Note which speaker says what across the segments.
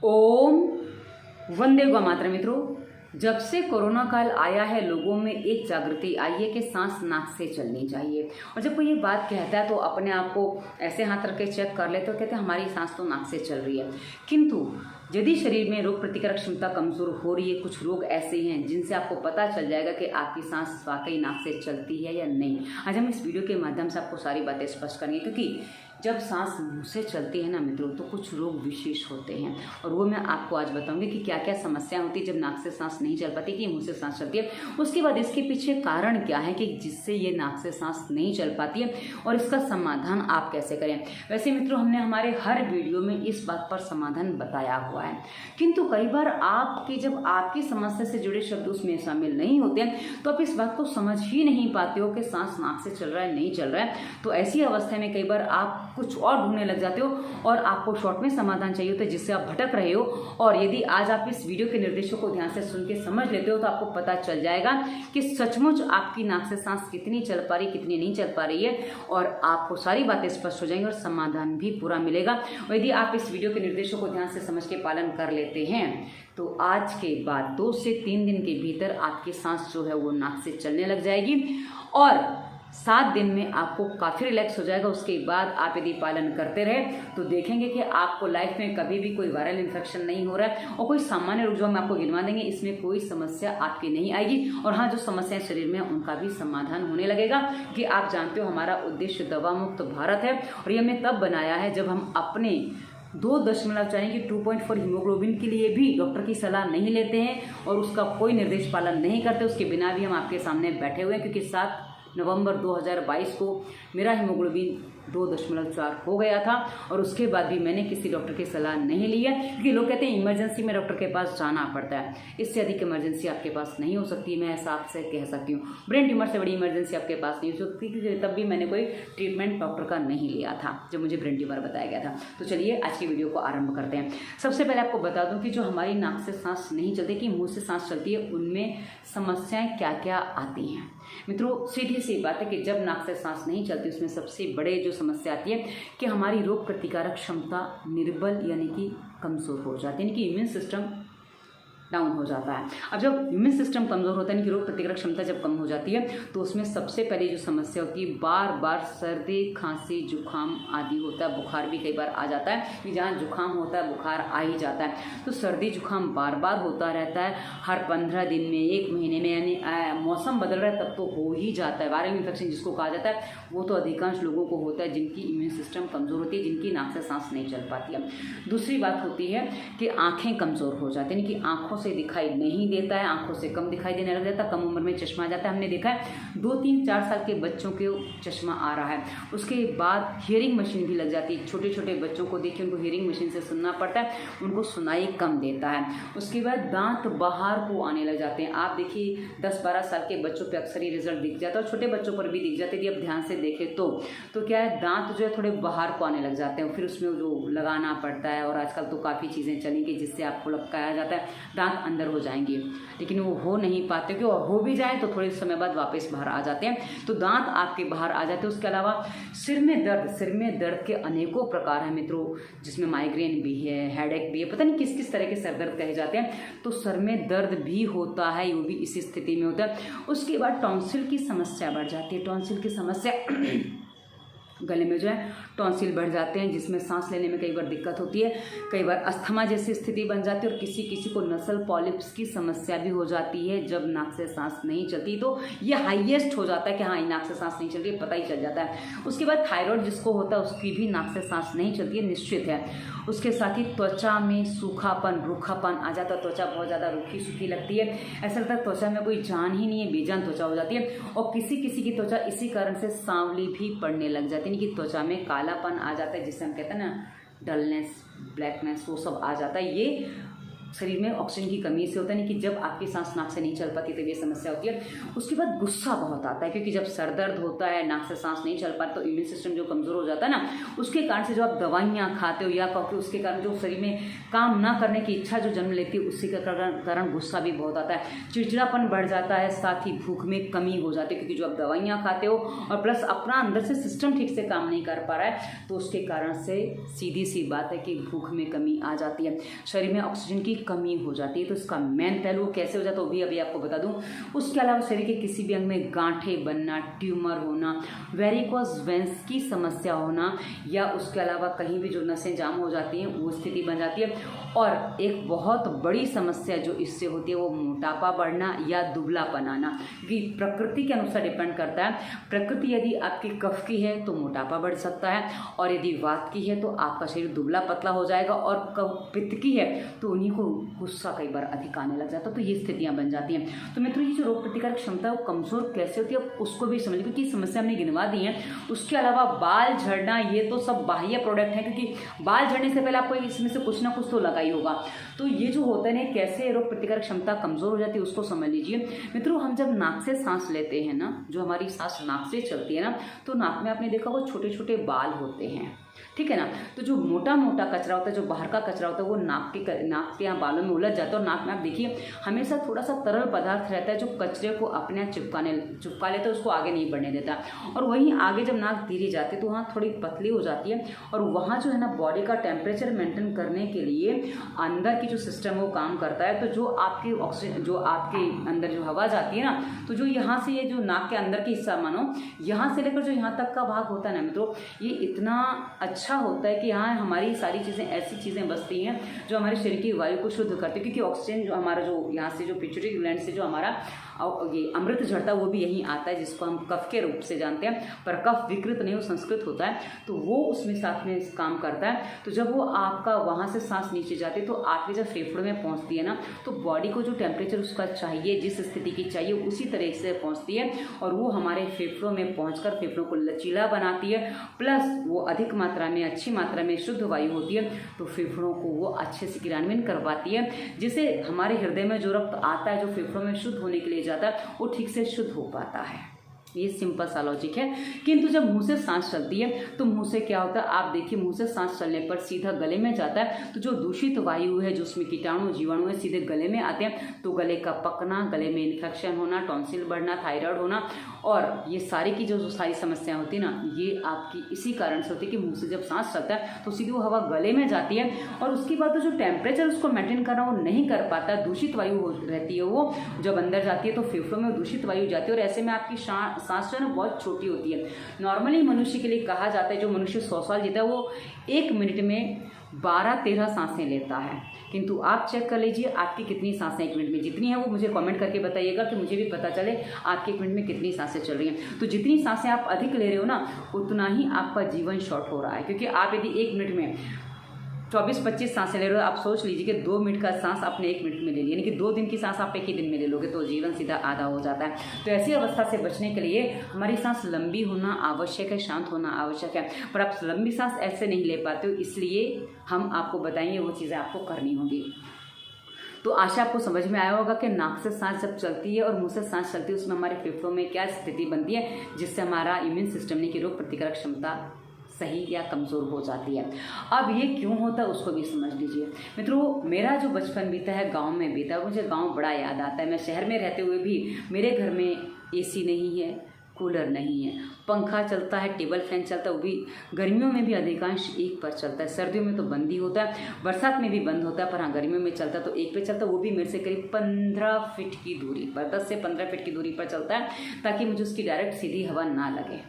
Speaker 1: ओम वंदे गौ मातरम। मित्रों, जब से कोरोना काल आया है लोगों में एक जागृति आई है कि सांस नाक से चलनी चाहिए। और जब कोई ये बात कहता है तो अपने आप को ऐसे हाथ रख के चेक कर लेते हो, कहते हैं हमारी सांस तो नाक से चल रही है। किंतु यदि शरीर में रोग प्रतिकारक क्षमता कमजोर हो रही है, कुछ रोग ऐसे हैं जिनसे आपको पता चल जाएगा कि आपकी सांस वाकई नाक से चलती है या नहीं। आज हम इस वीडियो के माध्यम से आपको सारी बातें स्पष्ट करेंगे, क्योंकि जब सांस मुंह से चलती है ना मित्रों, तो कुछ रोग विशेष होते हैं और वो मैं आपको आज बताऊंगी कि क्या क्या समस्या होती है जब नाक से सांस नहीं चल पाती, कि मुंह से सांस चलती है। उसके बाद इसके पीछे कारण क्या है कि जिससे ये नाक से सांस नहीं चल पाती है और इसका समाधान आप कैसे करें। वैसे मित्रों, हमने हमारे हर वीडियो में इस बात पर समाधान बताया हुआ है, किंतु कई बार जब आपकी समस्या से जुड़े शब्द उसमें शामिल नहीं होते हैं तो आप इस बात को समझ ही नहीं पाते हो कि सांस नाक से चल रहा है नहीं चल रहा है। तो ऐसी अवस्था में कई बार आप कुछ और ढूंढने लग जाते हो और आपको शॉर्ट में समाधान चाहिए होता है, जिससे आप भटक रहे हो। और यदि आज आप इस वीडियो के निर्देशों को ध्यान से सुन के समझ लेते हो तो आपको पता चल जाएगा कि सचमुच आपकी नाक से सांस कितनी चल पा रही, कितनी नहीं चल पा रही है, और आपको सारी बातें स्पष्ट हो जाएंगी और समाधान भी पूरा मिलेगा। और यदि आप इस वीडियो के निर्देशों को ध्यान से समझ के पालन कर लेते हैं तो आज के बाद 2 से 3 दिन के भीतर आपकी सांस जो है वो नाक से चलने लग जाएगी और 7 दिन में आपको काफ़ी रिलैक्स हो जाएगा। उसके बाद आप यदि पालन करते रहे तो देखेंगे कि आपको लाइफ में कभी भी कोई वायरल इन्फेक्शन नहीं हो रहा है और कोई सामान्य रोग जो हम आपको गिनवा देंगे इसमें कोई समस्या आपकी नहीं आएगी। और हाँ, जो समस्याएं शरीर में उनका भी समाधान होने लगेगा, कि आप जानते हो हमारा उद्देश्य दवा मुक्त भारत है और ये हमने तब बनाया है जब हम अपने 2.4 हीमोग्लोबिन के लिए भी डॉक्टर की सलाह नहीं लेते हैं और उसका कोई निर्देश पालन नहीं करते। उसके बिना भी हम आपके सामने बैठे हुए हैं, क्योंकि 7 नवंबर 2022 को मेरा हीमोग्लोबिन 2.4 हो गया था और उसके बाद भी मैंने किसी डॉक्टर की सलाह नहीं ली है, क्योंकि लोग कहते हैं इमरजेंसी में डॉक्टर के पास जाना पड़ता है। इससे अधिक इमरजेंसी आपके पास नहीं हो सकती, मैं ऐसा आपसे कह सकती हूँ। ब्रेन ट्यूमर से बड़ी इमरजेंसी आपके पास नहीं हो सकती, तब भी मैंने कोई ट्रीटमेंट डॉक्टर का नहीं लिया था जब मुझे ब्रेन ट्यूमर बताया गया था। तो चलिए आज की वीडियो को आरंभ करते हैं। सबसे पहले आपको बता दूँ कि जो हमारी नाक से सांस नहीं चलती, कि मुँह से सांस चलती है, उनमें समस्याएं क्या क्या आती हैं। मित्रों, सीधी सी बात है कि जब नाक से सांस नहीं चलती उसमें सबसे बड़े जो समस्या आती है कि हमारी रोग प्रतिकारक क्षमता निर्बल यानी कि कमजोर हो जाती है, यानी कि इम्यून सिस्टम डाउन हो जाता है। अब जब इम्यून सिस्टम कमज़ोर होता है, यानी कि रोग प्रतिकारक क्षमता जब कम हो जाती है तो उसमें सबसे पहले जो समस्या होती है, बार बार सर्दी खांसी जुकाम आदि होता है। बुखार भी कई बार आ जाता है, कि जहाँ जुकाम होता है बुखार आ ही जाता है। तो सर्दी जुकाम बार बार होता रहता है, हर 15 दिन में, 1 महीने में, यानी मौसम बदल रहा है तब तो हो ही जाता है। वायरल इन्फेक्शन जिसको कहा जाता है वो तो अधिकांश लोगों को होता है जिनकी इम्यून सिस्टम कमज़ोर होती है, जिनकी नाक से सांस नहीं चल पाती है। दूसरी बात होती है कि आँखें कमज़ोर हो जाती हैं, यानी कि आँखों से दिखाई नहीं देता है, आंखों से कम दिखाई देने लग जाता है, कम उम्र में चश्मा आ जाता है। हमने देखा है 2, 3, 4 साल के बच्चों के चश्मा आ रहा है। उसके बाद हियरिंग मशीन भी लग जाती है। छोटे छोटे बच्चों को देखिए, उनको हियरिंग मशीन से सुनना पड़ता है, उनको सुनाई कम देता है। उसके बाद दांत बाहर को आने लग जाते हैं। आप देखिए 10-12 साल के बच्चों पर अक्सर ही रिजल्ट दिख जाता है और छोटे बच्चों पर भी दिख जाते हैं। यदि आप ध्यान से देखें तो क्या है, दांत जो है थोड़े बाहर को आने लग जाते हैं, फिर उसमें जो लगाना पड़ता है। और आजकल तो काफ़ी चीज़ें चलेंगी जिससे आपको लटकाया जाता है, दांत अंदर हो जाएंगे, लेकिन वो हो नहीं पाते, कि और हो भी जाए तो थोड़े समय बाद वापस बाहर आ जाते हैं। तो दांत आपके बाहर आ जाते हैं। उसके अलावा सिर में दर्द के अनेकों प्रकार हैं मित्रों, जिसमें माइग्रेन भी है, हेडेक भी है, पता नहीं किस किस तरह के सर दर्द कहे जाते हैं। तो सर में दर्द भी होता है, वो भी इसी स्थिति में होता है। उसके बाद टॉन्सिल की समस्या बढ़ जाती है। टॉन्सिल की समस्या गले में जो है टॉन्सिल बढ़ जाते हैं, जिसमें सांस लेने में कई बार दिक्कत होती है, कई बार अस्थमा जैसी स्थिति बन जाती है और किसी किसी को नसल पॉलिप्स की समस्या भी हो जाती है जब नाक से सांस नहीं चलती। तो ये हाईएस्ट हो जाता है कि हाँ, नाक से सांस नहीं चल रही है, पता ही चल जाता है। उसके बाद थायराइड जिसको होता है उसकी भी नाक से सांस नहीं चलती है, निश्चित है। उसके साथ ही त्वचा में सूखापन, रूखापन आ जाता है, त्वचा बहुत ज़्यादा रूखी सूखी लगती है, ऐसा लगता है त्वचा में कोई जान ही नहीं है, बेजान त्वचा हो जाती है। और किसी किसी की त्वचा इसी कारण से सांवली भी पड़ने लग जाती है, कि त्वचा में कालापन आ जाता है, जिसे हम कहते हैं ना डलनेस, ब्लैकनेस, वो सब आ जाता है। ये शरीर में ऑक्सीजन की कमी से होता है, कि जब आपकी सांस नाक से नहीं चल पाती तब ये समस्या होती है। उसके बाद गुस्सा बहुत आता है, क्योंकि जब सर दर्द होता है, नाक से सांस नहीं चल पाती, तो इम्यून सिस्टम जो कमज़ोर हो जाता है ना, उसके कारण से जो आप दवाइयाँ खाते हो या क्योंकि उसके कारण जो शरीर में काम ना करने की इच्छा जो जन्म लेती है, उसी के कारण गुस्सा भी बहुत आता है, चिड़चिड़ापन बढ़ जाता है, साथ ही भूख में कमी हो जाती है, क्योंकि जो आप दवाइयाँ खाते हो और प्लस अपना अंदर से सिस्टम ठीक से काम नहीं कर पा रहा है, तो उसके कारण से सीधी सी बात है कि भूख में कमी आ जाती है, शरीर में ऑक्सीजन की कमी हो जाती है। तो इसका मेन पहलू कैसे हो जाता है वो भी अभी आपको बता दूं। उसके अलावा शरीर के किसी भी अंग में गांठें बनना, ट्यूमर होना, वेरिकोस वेंस की समस्या होना, या उसके अलावा कहीं भी जो नसें जाम हो जाती हैं वो स्थिति बन जाती है। और एक बहुत बड़ी समस्या जो इससे होती है वो मोटापा बढ़ना या दुबलापन आना, क्योंकि प्रकृति के अनुसार डिपेंड करता है। प्रकृति यदि आपकी कफ की है तो मोटापा बढ़ सकता है, और यदि वात की है तो आपका शरीर दुबला पतला हो जाएगा, और पित्त की है तो उन्हीं को गुस्सा कई बार अधिक आने लग जाता है। तो ये स्थितियां बन जाती हैं। तो मित्रों, ये जो रोग प्रतिकारक क्षमता है वो कमजोर कैसे होती है उसको भी समझ, क्योंकि समस्या हमने गिनवा दी है। उसके अलावा बाल झड़ना, ये तो सब बाह्य प्रोडक्ट है, क्योंकि बाल झड़ने से पहले आपको इसमें से कुछ ना कुछ तो लगा ही होगा। तो ये जो होता है ना, कैसे रोग प्रतिकारक क्षमता कमजोर हो जाती है उसको समझ लीजिए। मित्रों, हम जब नाक से सांस लेते हैं ना, जो हमारी सांस नाक से चलती है ना, तो नाक में आपने देखा वो छोटे छोटे बाल होते हैं, ठीक है ना। तो जो मोटा मोटा कचरा होता है, जो बाहर का कचरा होता है, वो नाक के यहाँ बालों में उलझ जाता है। और नाक में आप देखिए हमेशा थोड़ा सा तरल पदार्थ रहता है जो कचरे को अपने आप चिपका लेता है, उसको आगे नहीं बढ़ने देता। और वहीं आगे जब नाक धीरे जाती है तो वहाँ थोड़ी पतली हो जाती है, और वहाँ जो है ना बॉडी का टेम्परेचर मेंटेन करने के लिए अंदर की जो सिस्टम है वो काम करता है। तो जो आपकी ऑक्सीजन, जो आपके अंदर जो हवा जाती है ना, तो जो यहाँ से ये जो नाक के अंदर की हिस्सा मानो, यहाँ से लेकर जो यहाँ तक का भाग होता है ना मित्रों, ये इतना अच्छा होता है कि यहाँ हमारी सारी चीज़ें, ऐसी चीज़ें बसती हैं जो हमारे शरीर की वायु को शुद्ध करती है। क्योंकि ऑक्सीजन जो हमारा जो यहाँ से जो पिट्यूटरी ग्लैंड से जो हमारा ये अमृत झड़ता है वो भी यहीं आता है, जिसको हम कफ के रूप से जानते हैं, पर कफ विकृत नहीं, वो संस्कृत होता है, तो वो उसमें साथ में काम करता है। तो जब वो आपका वहाँ से सांस नीचे जाती है तो आपके जब फेफड़ों में पहुँचती है ना, तो बॉडी को जो टेम्परेचर उसका चाहिए, जिस स्थिति की चाहिए उसी तरह से पहुँचती है, और वो हमारे फेफड़ों में पहुँचकर फेफड़ों को लचीला बनाती है, प्लस वो अधिक मात्रा में, अच्छी मात्रा में शुद्ध वायु होती है, तो फेफड़ों को वो अच्छे से क्रियान्वयन करवाती है, जिससे हमारे हृदय में जो रक्त आता है, जो फेफड़ों में शुद्ध होने के लिए जाता है, वो ठीक से शुद्ध हो पाता है। ये सिंपल सा लॉजिक है। किंतु जब मुंह से सांस चलती है तो मुंह से क्या होता है, आप देखिए मुंह से सांस चलने पर सीधा गले में जाता है, तो जो दूषित वायु है, जो उसमें कीटाणु जीवाणु है, सीधे गले में आते हैं, तो गले का पकना, गले में इन्फेक्शन होना, टॉन्सिल बढ़ना, थायराइड होना, और ये सारी की जो सारी समस्याएं होती है ना, ये आपकी इसी कारण से होती है कि मुंह से जब सांस चलता है तो सीधी वो हवा गले में जाती है, और उसके बाद तो जो टेम्परेचर उसको मेंटेन करना वो नहीं कर पाता, दूषित वायु रहती है, वो जब अंदर जाती है तो फेफड़ों में दूषित वायु जाती है, और ऐसे में आपकी सांस जो है ना बहुत छोटी होती है। नॉर्मली मनुष्य के लिए कहा जाता है, जो मनुष्य 100 साल जीता है वो 1 मिनट में 12-13 सांसें लेता है, किंतु आप चेक कर लीजिए आपकी कितनी सांसें 1 मिनट में जितनी है, वो मुझे कमेंट करके बताइएगा कि मुझे भी पता चले आपके 1 मिनट में कितनी सांसें चल रही हैं। तो जितनी सांसें आप अधिक ले रहे हो ना, उतना ही आपका जीवन शॉर्ट हो रहा है, क्योंकि आप यदि 1 मिनट में 24-25 सांसें ले रहे हो, आप सोच लीजिए कि 2 मिनट का सांस आपने 1 मिनट में ले लिया, यानी कि 2 दिन की सांस आप 1 ही दिन में ले लोगे, तो जीवन सीधा आधा हो जाता है। तो ऐसी अवस्था से बचने के लिए हमारी सांस लंबी होना आवश्यक है, शांत होना आवश्यक है, पर आप लंबी सांस ऐसे नहीं ले पाते हो, इसलिए हम आपको बताएंगे वो चीज़ें आपको करनी होगी। तो आशा आपको समझ में आया होगा कि नाक से सांस जब चलती है और मुंह से सांस चलती है, उसमें हमारे फेफड़ों में क्या स्थिति बनती है, जिससे हमारा इम्यून सिस्टम ने की रोग प्रतिकारक क्षमता सही या कमज़ोर हो जाती है। अब ये क्यों होता है उसको भी समझ लीजिए। मित्रों, मेरा जो बचपन बीता है गांव में बीता है, मुझे गांव बड़ा याद आता है। मैं शहर में रहते हुए भी मेरे घर में एसी नहीं है, कूलर नहीं है, पंखा चलता है, टेबल फैन चलता है, वो भी गर्मियों में भी अधिकांश 1 पर चलता है, सर्दियों में तो बंद ही होता है, बरसात में भी बंद होता है, पर हाँ गर्मियों में चलता है तो 1 पे चलता है, वो भी मेरे से करीब 15 फीट की दूरी पर, 10 से 15 फीट की दूरी पर चलता है, ताकि मुझे उसकी डायरेक्ट सीधी हवा ना लगे।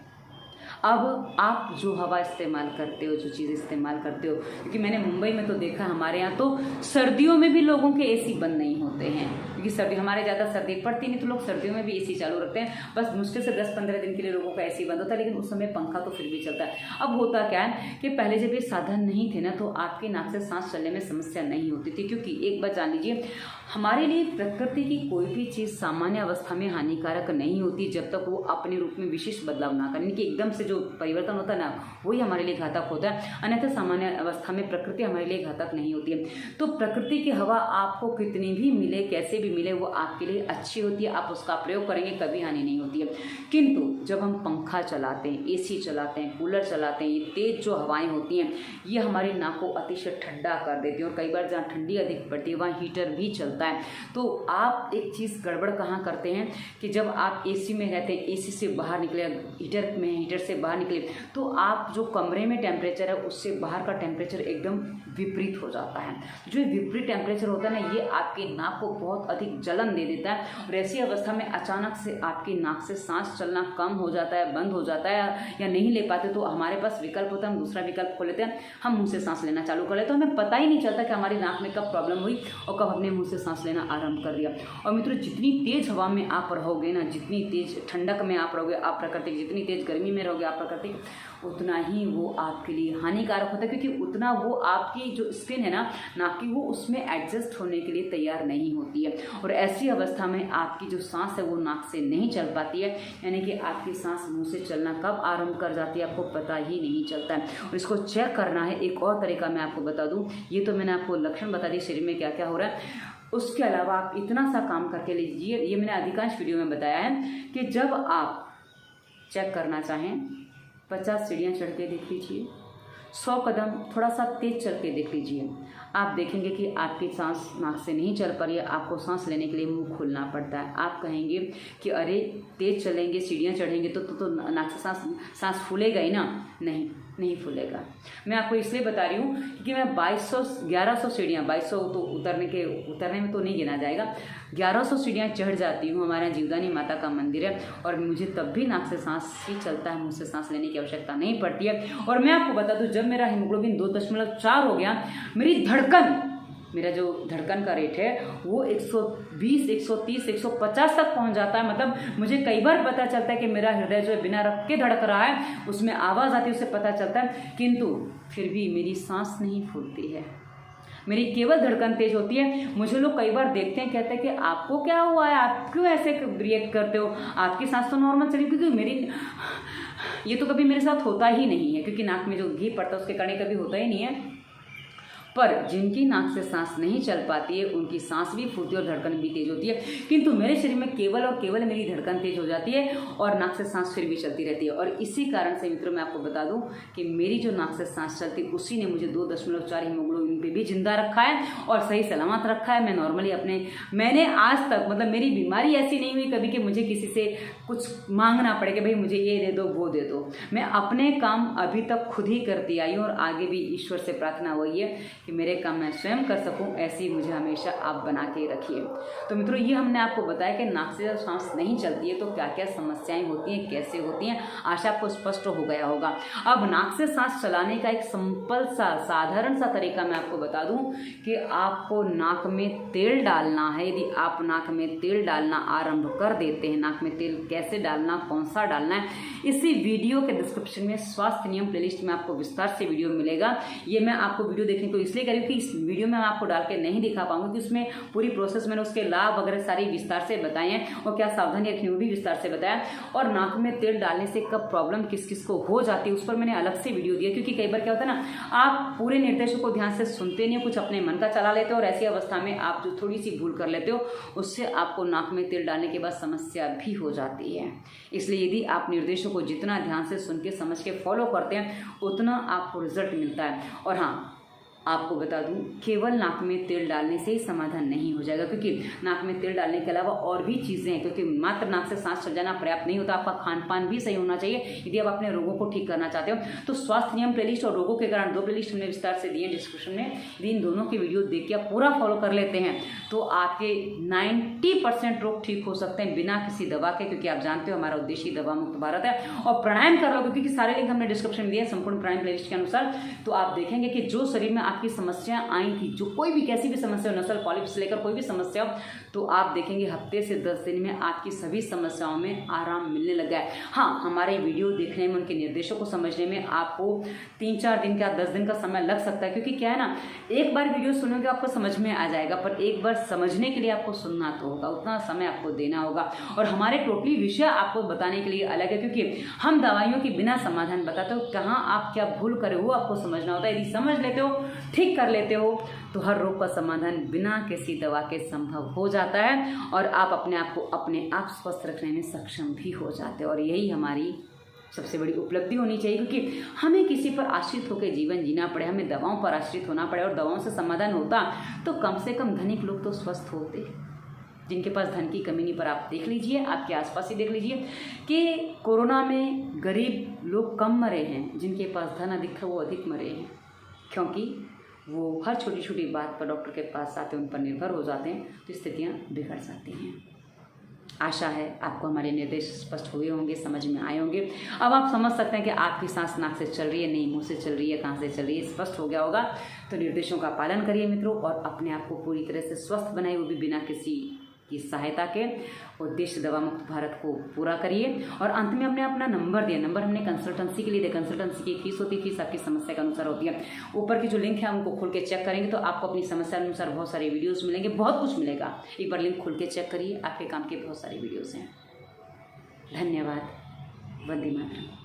Speaker 1: अब आप जो हवा इस्तेमाल करते हो, जो चीज़ इस्तेमाल करते हो, क्योंकि मैंने मुंबई में तो देखा, हमारे यहाँ तो सर्दियों में भी लोगों के एसी बंद नहीं होते हैं, क्योंकि सर्दी हमारे ज़्यादा सर्दी पड़ती नहीं, तो लोग सर्दियों में भी एसी चालू रखते हैं। बस मुश्किल से 10-15 दिन के लिए लोगों का एसी बंद होता है, लेकिन उस समय पंखा तो फिर भी चलता है। अब होता क्या है कि पहले जब ये साधन नहीं थे ना, तो आपके नाक से सांस चलने में समस्या नहीं होती थी, क्योंकि एक बात जान लीजिए, हमारे लिए प्रकृति की कोई भी चीज़ सामान्य अवस्था में हानिकारक नहीं होती जब तक वो अपने रूप में विशेष बदलाव ना करें, कि एकदम से जो परिवर्तन होता है ना, वही हमारे लिए घातक होता है। अन्यथा सामान्य अवस्था में प्रकृति हमारे लिए घातक नहीं होती है। तो प्रकृति की हवा आपको कितनी भी मिले, कैसे भी मिले, वो आपके लिए अच्छी होती है। आप उसका प्रयोग करेंगे, कभी हानि नहीं होती है। किंतु जब हम पंखा चलाते हैं, AC चलाते हैं, कूलर चलाते हैं, ये तेज जो हवाएं होती हैं ये हमारी नाक को अतिशय ठंडा कर देती है। और कई बार जहाँ ठंडी अधिक पड़ती है वहाँ हीटर भी चलता है। तो आप एक चीज़ गड़बड़ कहाँ करते हैं कि जब आप AC में रहते हैं, AC से बाहर निकले, हीटर से बाहर निकले, तो आप जो कमरे में टेम्परेचर है उससे बाहर का टेम्परेचर एकदम विपरीत हो जाता है। जो विपरीत टेम्परेचर होता है ना, ये आपके नाक को बहुत अधिक जलन दे देता है। और ऐसी अवस्था में अचानक से आपकी नाक से सांस चलना कम हो जाता है, बंद हो जाता है या नहीं ले पाते। तो हमारे पास विकल्प होता है, हम दूसरा विकल्प खोल लेते हैं, हम मुंह से सांस लेना चालू कर लेते हैं। तो हमें पता ही नहीं चलता कि हमारी नाक में कब प्रॉब्लम हुई और कब हमने मुंह से सांस लेना आरंभ कर दिया। और मित्रों, जितनी तेज हवा में आप रहोगे ना, जितनी तेज ठंडक में आप रहोगे आप प्राकृतिक, जितनी तेज गर्मी में रहोगे आप प्राकृतिक, उतना ही वो आपके लिए हानिकारक होता है। क्योंकि उतना वो आपकी जो स्किन है ना नाक की, वो उसमें एडजस्ट होने के लिए तैयार नहीं होती है। और ऐसी अवस्था में आपकी जो सांस है वो नाक से नहीं चल पाती है, यानी कि आपकी सांस मुंह से चलना कब आरंभ कर जाती है आपको पता ही नहीं चलता है। और इसको चेक करना है एक और तरीका मैं आपको बता दूं। ये तो मैंने आपको लक्षण बता दिए शरीर में क्या क्या हो रहा है। उसके अलावा आप इतना सा काम करके लीजिए, ये मैंने अधिकांश वीडियो में बताया है कि जब आप चेक करना चाहें 50 सीढ़ियाँ चढ़ के देख लीजिए, 100 कदम थोड़ा सा तेज चल के देख लीजिए। आप देखेंगे कि आपकी सांस नाक से नहीं चल पा रही है, आपको सांस लेने के लिए मुंह खोलना पड़ता है। आप कहेंगे कि अरे तेज चलेंगे, सीढ़ियाँ चढ़ेंगे तो नाक से सांस फूलेगा ही ना। नहीं फूलेगा। मैं आपको इसलिए बता रही हूँ क्योंकि मैं 1100 सीढ़ियाँ, 2200 तो उतरने में तो नहीं गिना जाएगा, 1100 सीढ़ियाँ चढ़ जाती हूँ। हमारे यहाँ जीवदानी माता का मंदिर है और मुझे तब भी नाक से सांस ही चलता है, मुंह से सांस लेने की आवश्यकता नहीं पड़ती है। और मैं आपको बता दूँ, जब मेरा हीमोग्लोबिन 2.4 हो गया, मेरा जो धड़कन का रेट है वो 120, 130, 150 तक पहुंच जाता है। मतलब मुझे कई बार पता चलता है कि मेरा हृदय जो है बिना रक्त के धड़क रहा है, उसमें आवाज़ आती है, उससे पता चलता है। किंतु फिर भी मेरी सांस नहीं फूलती है, मेरी केवल धड़कन तेज होती है। मुझे लोग कई बार देखते हैं, कहते हैं कि आपको क्या हुआ है, आप क्यों ऐसे रिएक्ट करते हो, आपकी सांस तो नॉर्मल चली। क्योंकि ये तो कभी मेरे साथ होता ही नहीं है, क्योंकि नाक में जो घी पड़ता है उसके कारण कभी होता ही नहीं है। पर जिनकी नाक से सांस नहीं चल पाती है उनकी सांस भी फूलती है और धड़कन भी तेज होती है। किंतु मेरे शरीर में केवल और केवल मेरी धड़कन तेज हो जाती है और नाक से सांस फिर भी चलती रहती है। और इसी कारण से मित्रों मैं आपको बता दूं कि मेरी जो नाक से सांस चलती है उसी ने मुझे 2.4 हीमोग्लोबिन पे भी जिंदा रखा है और सही सलामत रखा है। मैं नॉर्मली मैंने आज तक, मतलब मेरी बीमारी ऐसी नहीं हुई कभी कि मुझे किसी से कुछ मांगना पड़े कि भाई मुझे ये दे दो वो दे दो। मैं अपने काम अभी तक खुद ही करती आई हूँ और आगे भी ईश्वर से प्रार्थना वही है कि मेरे काम मैं स्वयं कर सकूं, ऐसी मुझे हमेशा आप बना के रखिए। तो मित्रों, ये हमने आपको बताया कि नाक से जब सांस नहीं चलती है तो क्या क्या समस्याएं होती हैं, कैसे होती हैं। आशा आपको स्पष्ट हो गया होगा। अब नाक से सांस चलाने का एक सिंपल सा साधारण सा तरीका मैं आपको बता दूं कि आपको नाक में तेल डालना है। यदि आप नाक में तेल डालना आरंभ कर देते हैं, नाक में तेल कैसे डालना, कौन सा डालना है, इसी वीडियो के डिस्क्रिप्शन में स्वास्थ्य नियम प्लेलिस्ट में आपको विस्तार से वीडियो मिलेगा। ये मैं आपको वीडियो देखने को इसलिए करी कि इस वीडियो में मैं आपको डाल के नहीं दिखा पाऊंगी, कि उसमें पूरी प्रोसेस मैंने उसके लाभ वगैरह सारी विस्तार से बताए हैं और क्या सावधानी रखनी वो भी विस्तार से बताया। और नाक में तेल डालने से कब प्रॉब्लम किस किस को हो जाती है उस पर मैंने अलग से वीडियो दिया। क्योंकि कई बार क्या होता है ना, आप पूरे निर्देशों को ध्यान से सुनते नहीं हो, कुछ अपने मन का चला लेते हो और ऐसी अवस्था में आप जो थोड़ी सी भूल कर लेते हो उससे आपको नाक में तेल डालने के बाद समस्या भी हो जाती है। इसलिए यदि आप निर्देशों को जितना ध्यान से सुन के समझ के फॉलो करते हैं उतना आपको रिजल्ट मिलता है। और हाँ, आपको बता दूं, केवल नाक में तेल डालने से ही समाधान नहीं हो जाएगा, क्योंकि नाक में तेल डालने के अलावा और भी चीज़ें हैं। क्योंकि मात्र नाक से सांस चल जाना पर्याप्त नहीं होता, आपका खान पान भी सही होना चाहिए यदि आप अपने रोगों को ठीक करना चाहते हो। तो स्वास्थ्य नियम प्लेलिस्ट और रोगों के कारण 2 प्लेलिस्ट हमने विस्तार से दिए डिस्क्रिप्शन में। यदि इन दोनों की वीडियो देख के आप पूरा फॉलो कर लेते हैं तो आपके 90% रोग ठीक हो सकते हैं बिना किसी दवा के। क्योंकि आप जानते हो हमारा उद्देश्य दवा मुक्त भारत है। और प्राणायाम कर लो, क्योंकि सारे लिंक हमने डिस्क्रिप्शन में दिए संपूर्ण प्राणायाम प्लेलिस्ट के अनुसार। तो आप देखेंगे कि जो शरीर में आपकी समस्याएं आई थी, जो कोई भी कैसी भी समस्या हो, नसल पॉलिप से लेकर कोई भी समस्या हो, तो आप देखेंगे हफ्ते से 10 दिन में आपकी सभी समस्याओं में आराम मिलने लगा है। हाँ, हमारे वीडियो देखने में, उनके निर्देशों को समझने में आपको 3-4 दिन का 10 दिन का समय लग सकता है, क्योंकि क्या है ना, एक बार वीडियो सुनोगे आपको समझ में आ जाएगा, पर एक बार समझने के लिए आपको सुनना तो होगा, उतना समय आपको देना होगा। और हमारे टोटली विषय आपको बताने के लिए अलग है, क्योंकि हम दवाइयों के बिना समाधान बताते हो, कहाँ आप क्या भूल करे हो आपको समझना होता है। यदि समझ लेते हो, ठीक कर लेते हो, तो हर रोग का समाधान बिना किसी दवा के संभव हो जाता है और आप अपने आप को अपने आप स्वस्थ रखने में सक्षम भी हो जाते हो। और यही हमारी सबसे बड़ी उपलब्धि होनी चाहिए, क्योंकि हमें किसी पर आश्रित होकर जीवन जीना पड़े, हमें दवाओं पर आश्रित होना पड़े और दवाओं से समाधान होता तो कम से कम धनिक लोग तो स्वस्थ होते। जिनके पास धन की कमी नहीं, पर आप देख लीजिए, आपके आसपास ही देख लीजिए कि कोरोना में गरीब लोग कम मरे हैं, जिनके पास धन अधिक है वो अधिक मरे हैं, क्योंकि वो हर छोटी छोटी बात पर डॉक्टर के पास आते हैं, उन पर निर्भर हो जाते हैं, तो स्थितियाँ बिगड़ जाती हैं। आशा है आपको हमारे निर्देश स्पष्ट हुए होंगे, समझ में आए होंगे। अब आप समझ सकते हैं कि आपकी सांस नाक से चल रही है, नहीं मुंह से चल रही है, कहाँ से चल रही है, स्पष्ट हो गया होगा। तो निर्देशों का पालन करिए मित्रों, और अपने आप को पूरी तरह से स्वस्थ बनाइए, वो भी बिना किसी की सहायता के। उद्देश्य दवा मुक्त भारत को पूरा करिए। और अंत में हमने अपना नंबर दिया, नंबर हमने कंसल्टेंसी के लिए दिया। कंसल्टेंसी की फीस होती है, फीस आपकी समस्या के अनुसार होती है। ऊपर की जो लिंक है उनको खोल के चेक करेंगे तो आपको अपनी समस्या अनुसार बहुत सारे वीडियोस मिलेंगे, बहुत कुछ मिलेगा। एक बार लिंक खोल के चेक करिए, आपके काम के बहुत सारे वीडियोस हैं। धन्यवाद। वंदे मातरम।